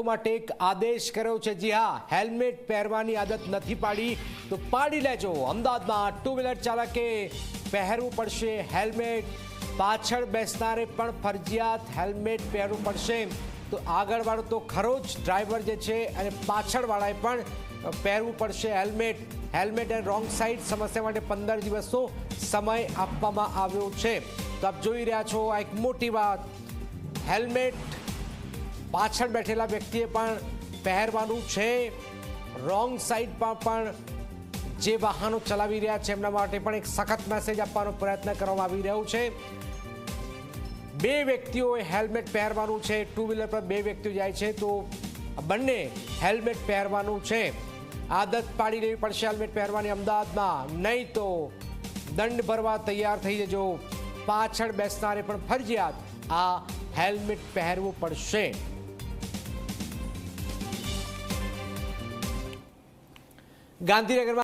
માટે એક આદેશ કર્યો છે। જી હા, હેલ્મેટ પહેરવાની આદત નથી પાડી તો પાડી લેજો। અમદાવાદમાં ટુ વ્હીલર ચાલકે પહેરવું પડશે હેલ્મેટ। પાછળ બેસનારે પણ ફરજિયાત હેલ્મેટ પહેરવું પડશે। તો આગળવાળો તો ખરો જ ડ્રાઈવર જે છે અને પાછળવાળાએ પણ પહેરવું પડશે helmet. Helmet and wrong side સમસ્યા માટે 15 દિવસનો સમય આપવામાં આવ્યો છે। તો આપ જોઈ રહ્યા છો આ એક મોટી વાત। હેલ્મેટ પાછળ બેઠેલા વ્યક્તિએ પણ પહેરવાનું છે। રોંગ સાઈડમાં પણ જે વાહનો ચલાવી રહ્યા છે એમના માટે પણ એક સખત મેસેજ આપવાનો પ્રયત્ન કરવામાં આવી રહ્યો છે। બે વ્યક્તિઓએ હેલ્મેટ પહેરવાનું છે। ટુ વ્હીલર પર બે વ્યક્તિઓ જાય છે તો બંને હેલ્મેટ પહેરવાનું છે। આદત પાડી લેવી પડશે હેલ્મેટ પહેરવાની અમદાવાદમાં, નહીં તો દંડ ભરવા તૈયાર થઈ જજો। પાછળ બેસનારે પણ ફરજિયાત આ હેલ્મેટ પહેરવું પડશે। ગાંધીનગરમાં